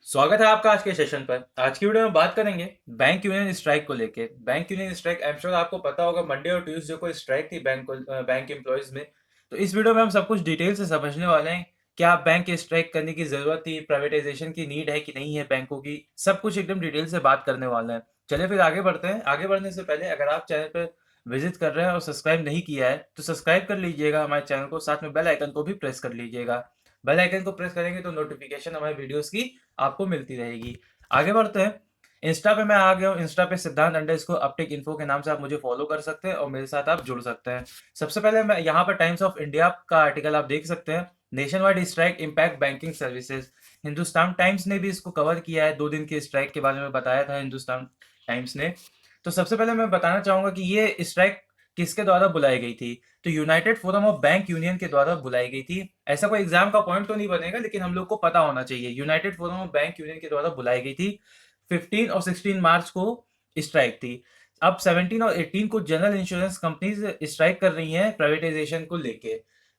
स्वागत है आपका आज के सेशन पर। आज की वीडियो में बात करेंगे बैंक यूनियन स्ट्राइक को लेके। Bank union strike I am sure आपको पता होगा, मंडे और ट्यूसडे को स्ट्राइक थी बैंक एम्प्लॉयज में। तो इस वीडियो में हम सब कुछ डिटेल से समझने वाले हैं। क्या बैंक की स्ट्राइक करने की जरूरत थी, प्राइवेटाइजेशन की नीड है कि नहीं है बैंकों की, सब कुछ एकदम डिटेल से बात करने वाले हैं। चलिए फिर आगे बढ़ते हैं। आगे बढ़ने से पहले अगर आप चैनल पर विजिट कर रहे हैं और सब्सक्राइब नहीं किया है तो सब्सक्राइब कर लीजिएगा हमारे चैनल को, साथ में बेल आइकन को भी प्रेस कर लीजिएगा। बेल आइकन को प्रेस करेंगे तो नोटिफिकेशन हमारे वीडियोस की आपको मिलती रहेगी। आगे बढ़ते हैं। इंस्टा पे मैं आ गया हूँ। इंस्टा पे सिद्धांत अंडरस्कोर अपटेक इन्फो के नाम से आप मुझे फॉलो कर सकते हैं और मेरे साथ आप जुड़ सकते हैं। सबसे पहले मैं यहाँ पर टाइम्स ऑफ इंडिया का आर्टिकल आप देख सकते हैं। Nation wide strike impact banking services. Hindustan times ने भी इसको कवर किया है, 2 दिन की स्ट्राइक के बारे में बताया था हिंदुस्तान टाइम्स ने। तो सबसे पहले मैं बताना चाहूंगा कि ये स्ट्राइक किसके द्वारा बुलाई गई थी। तो United forum of bank union के द्वारा बुलाई गई थी। ऐसा कोई एग्जाम का पॉइंट तो नहीं बनेगा, लेकिन हम लोग को पता होना चाहिए। United forum of bank union के द्वारा बुलाई गई थी। 15 और 16 मार्च को स्ट्राइक थी। अब 17 और 18 को जनरल इंश्योरेंस कंपनीज स्ट्राइक कर रही हैं प्राइवेटाइजेशन को लेके,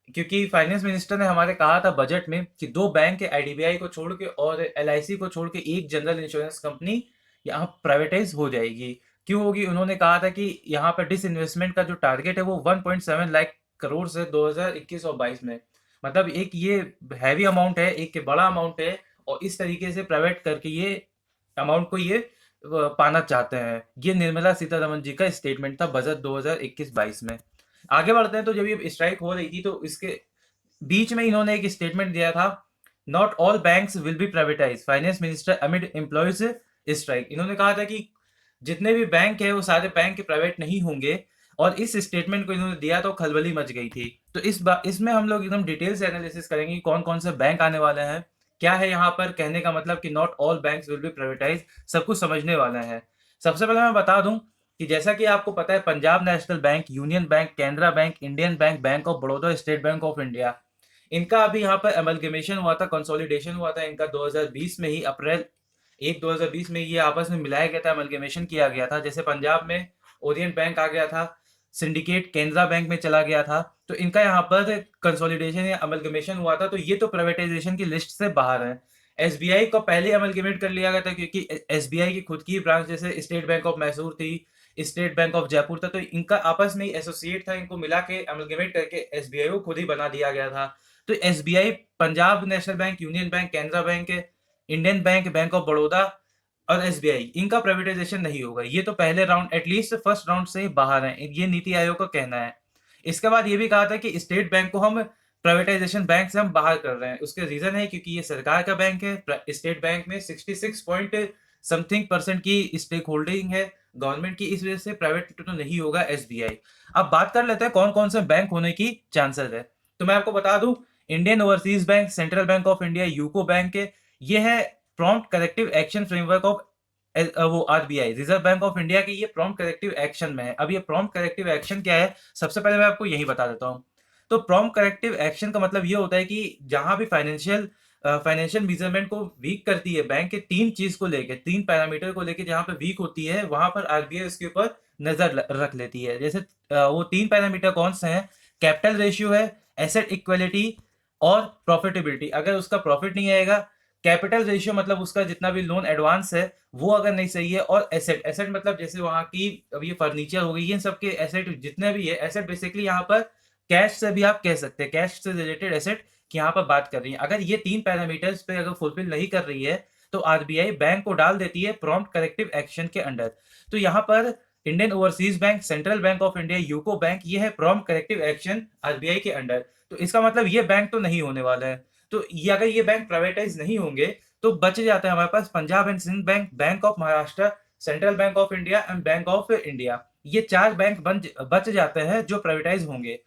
क्योंकि फाइनेंस मिनिस्टर ने हमारे कहा था बजट में कि 2 बैंक है, आईडीबीआई को छोड़ के और एलआईसी को छोड़ के एक जनरल इंश्योरेंस कंपनी यहाँ प्राइवेटाइज हो जाएगी। क्यों होगी? उन्होंने कहा था कि यहाँ पर डिसइन्वेस्टमेंट का जो टारगेट है वो 1.7 लाख करोड़ से 2021 और 22 में, मतलब एक ये हैवी अमाउंट है, एक बड़ा अमाउंट है। और इस तरीके से प्राइवेट करके ये अमाउंट को ये पाना चाहते हैं। ये निर्मला सीतारमन जी का स्टेटमेंट था बजट 2021-22 में। आगे बढ़ते हैं। तो जब ये स्ट्राइक हो रही थी तो इसके बीच में इन्होंने एक स्टेटमेंट दिया था, not all banks will be privatise, finance minister amid employees strike. इन्होंने कहा था कि जितने भी बैंक है वो सारे बैंक प्राइवेट नहीं होंगे। और इस स्टेटमेंट को इन्होंने दिया तो खलबली मच गई थी। तो इसमें हम लोग एकदम डिटेल से एनालिसिस करेंगे कौन कौन से बैंक आने वाले हैं, क्या है यहाँ पर कहने का मतलब कि not all banks will be privatise, सब कुछ समझने वाले हैं। सबसे पहले मैं बता दूं कि जैसा कि आपको पता है, Punjab national bank, union bank, Canara bank, Indian bank, Bank of Baroda, state bank of India, इनका अभी यहाँ पर एमलगेमेशन हुआ था, कंसोलिडेशन हुआ था इनका 2020 में ही, अप्रैल 1 2020 में ये आपस में मिलाया गया था, एमलगेमेशन किया गया था। जैसे पंजाब में ओरिएंट बैंक आ गया था, सिंडिकेट केनरा बैंक में चला गया था। तो इनका यहाँ पर कंसोलिडेशन या अमलगमेशन हुआ था, तो ये तो प्राइवेटाइजेशन की लिस्ट से बाहर है। एसबीआई को पहले अमलगमेट कर लिया गया था, क्योंकि एसबीआई की खुद की ब्रांच जैसे स्टेट बैंक ऑफ मैसूर थी, स्टेट बैंक ऑफ जयपुर था, तो इनका आपस में एसोसिएट था, इनको मिला के अमलगमेट करके एसबीआई को खुद ही बना दिया गया था। तो SBI, Punjab national bank, union bank, Canara bank, Indian bank, Bank of Baroda और एसबीआई, इनका प्राइवेटाइजेशन नहीं होगा। ये तो पहले राउंड, एटलीस्ट फर्स्ट राउंड से बाहर है, ये नीति आयोग का कहना है। इसके बाद ये भी कहा था कि स्टेट बैंक को हम प्राइवेटाइजेशन बैंक से हम बाहर कर रहे हैं। उसके रीजन है क्योंकि ये सरकार का बैंक है। स्टेट बैंक में 66 पॉइंट समथिंग परसेंट की स्टेक होल्डिंग है गवर्नमेंट की, इस वजह से प्राइवेट तो नहीं होगा एसबीआई। अब बात कर लेते हैं कौन कौन से बैंक होने की चांसेस है। तो मैं आपको बता दूं, Indian Overseas Bank, Central Bank of India, UCO Bank, ये है prompt corrective action framework of वो RBI, Reserve Bank of India की, ये प्रॉम्प्ट करेक्टिव एक्शन में है। अब ये प्रॉम्प्ट करेक्टिव एक्शन क्या है, सबसे पहले मैं आपको यही बता देता हूँ। तो प्रॉम्प्ट करेक्टिव एक्शन का मतलब ये होता है कि जहां भी फाइनेंशियल मेजरमेंट को वीक करती है बैंक के, 3 चीज को लेके, 3 पैरामीटर को लेके जहां पे वीक होती है, वहां पर आरबीआई उसके ऊपर नजर रख लेती है। जैसे वो 3 पैरामीटर कौन से हैं? कैपिटल रेशियो है, एसेट इक्वलिटी और प्रॉफिटेबिलिटी। अगर उसका प्रॉफिट नहीं आएगा, कैपिटल रेशियो मतलब उसका जितना भी लोन एडवांस है वो अगर नहीं सही है, और एसेट, एसेट मतलब जैसे वहाँ की, अब ये फर्नीचर हो गई, ये सब के एसेट जितने भी है, एसेट बेसिकली यहाँ पर कैश से भी आप कह सकते हैं, कैश से रिलेटेड एसेट की यहाँ पर बात कर रही है। अगर ये 3 पैरामीटर्स पे अगर फुलफिल नहीं कर रही है तो आरबीआई बैंक को डाल देती है प्रॉम्प्ट करेक्टिव एक्शन के अंडर। तो यहाँ पर Indian Overseas Bank, Central Bank of India, UCO Bank, ये है प्रॉम्प्ट करेक्टिव एक्शन आरबीआई के अंडर। तो इसका मतलब ये बैंक तो नहीं होने वाला है। तो ये अगर ये बैंक प्राइवेटाइज नहीं होंगे तो बच जाता है हमारे पास Punjab and Sind Bank, Bank of Maharashtra, Central Bank of India and Bank of India. ये 4 बैंक बच जाते हैं जो प्राइवेटाइज होंगे।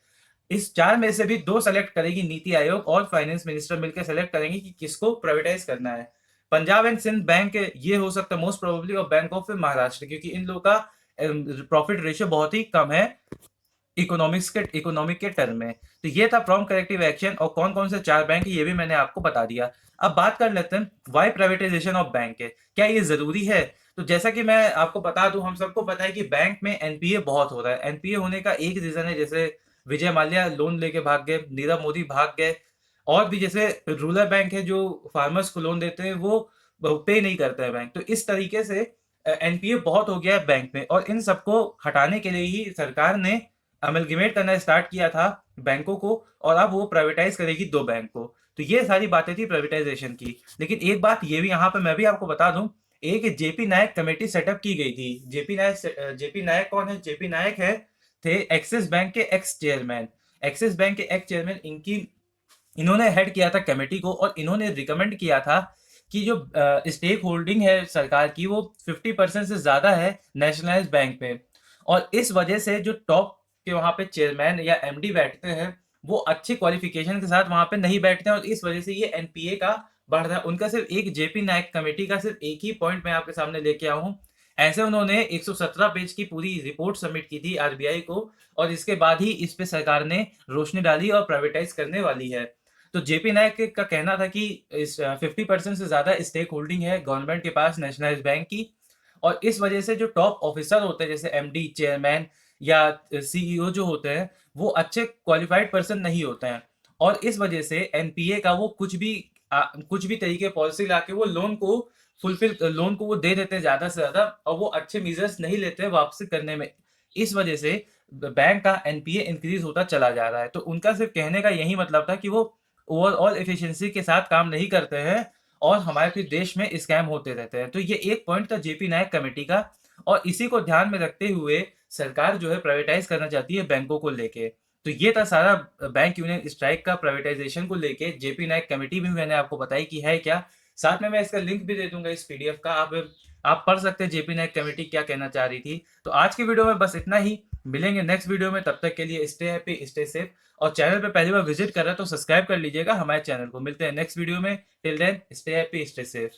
इस 4 में से भी 2 सेलेक्ट करेगी नीति आयोग और फाइनेंस मिनिस्टर मिलकर सेलेक्ट करेंगे कि किसको प्राइवेटाइज करना है। पंजाब एंड सिंध बैंक ये हो सकता है मोस्ट प्रोबेबली, और बैंक ऑफ महाराष्ट्र, क्योंकि इन लोगों का प्रॉफिट रेशियो बहुत ही कम है इकोनॉमिक के टर्म में। तो ये था प्रॉम्प्ट करेक्टिव एक्शन, और कौन कौन से 4 बैंक है ये भी मैंने आपको बता दिया। अब बात कर लेते हैं वाई प्राइवेटाइजेशन ऑफ बैंक है, क्या ये जरूरी है? तो जैसा कि मैं आपको बता दूं, हम सबको पता है कि बैंक में एनपीए बहुत हो रहा है। एनपीए होने का एक रीजन है, जैसे विजय माल्या लोन लेके भाग गए, नीरव मोदी भाग गए, और भी जैसे रूरल बैंक है जो फार्मर्स को लोन देते हैं, वो पे नहीं करता है बैंक। तो इस तरीके से एनपीए बहुत हो गया है बैंक में, और इन सबको हटाने के लिए ही सरकार ने अमलगमेट करना स्टार्ट किया था बैंकों को, और अब वो प्राइवेटाइज करेगी दो बैंक को। तो ये सारी बातें थी प्राइवेटाइजेशन की। लेकिन एक बात ये भी यहाँ पे मैं भी आपको बता दूं, एक जेपी नायक कमेटी सेटअप की गई थी। जेपी नायक कौन है? जेपी नायक है थे एक्सिस बैंक के एक्स चेयरमैन। एक्सिस बैंक के एक्स चेयरमैन, इनकी इन्होंने हेड किया था कमेटी को, और इन्होंने रिकमेंड किया था कि जो स्टेक होल्डिंग है सरकार की वो 50% से ज़्यादा है नेशनलाइज बैंक में। और इस वजह से जो टॉप के वहाँ पे चेयरमैन या एमडी बैठते हैं, वो अच्छे क्वालिफिकेशन के साथ वहाँ पे नहीं बैठते हैं, और इस वजह से ये एनपीए का बढ़ रहा है। उनका सिर्फ एक जेपी नायक कमेटी का सिर्फ एक ही पॉइंट मैं आपके सामने लेके आया हूँ। ऐसे उन्होंने 117 पेज की पूरी रिपोर्ट सबमिट की थी आरबीआई को, और इसके बाद ही इस पे सरकार ने रोशनी डाली और प्राइवेटाइज करने वाली है। तो जेपी नायक का कहना था कि इस 50% से ज्यादा स्टेक होल्डिंग है गवर्नमेंट के पास नेशनलाइज बैंक की, और इस वजह से जो टॉप ऑफिसर होते हैं जैसे एमडी, चेयरमैन या सीईओ जो होते हैं, वो अच्छे क्वालिफाइड पर्सन नहीं होते हैं। और इस वजह से एनपीए का वो कुछ भी तरीके पॉलिसी लाके वो लोन को वो दे देते हैं ज्यादा से ज्यादा, और वो अच्छे मेजर्स नहीं लेते हैं वापसी करने में। इस वजह से बैंक का एनपीए इंक्रीज होता चला जा रहा है। तो उनका सिर्फ कहने का यही मतलब था कि वो ओवरऑल एफिशिएंसी के साथ काम नहीं करते हैं, और हमारे फिर देश में स्कैम होते रहते हैं। तो ये एक पॉइंट था जेपी नायक कमेटी का, और इसी को ध्यान में रखते हुए सरकार जो है प्राइवेटाइज करना चाहती है बैंकों को लेके। तो ये था सारा बैंक यूनियन स्ट्राइक का प्राइवेटाइजेशन को लेके। जेपी नायक कमेटी भी मैंने आपको बताई कि है क्या। साथ में मैं इसका लिंक भी दे दूंगा इस पीडीएफ का, आप पढ़ सकते हैं जेपी नायक कमेटी क्या कहना चाह रही थी। तो आज की वीडियो में बस इतना ही। मिलेंगे नेक्स्ट वीडियो में, तब तक के लिए स्टे हैप्पी, स्टे सेफ। और चैनल पे पहली बार विजिट कर रहा है तो सब्सक्राइब कर लीजिएगा हमारे चैनल को। मिलते हैं नेक्स्ट वीडियो में। Till then stay happy, stay safe.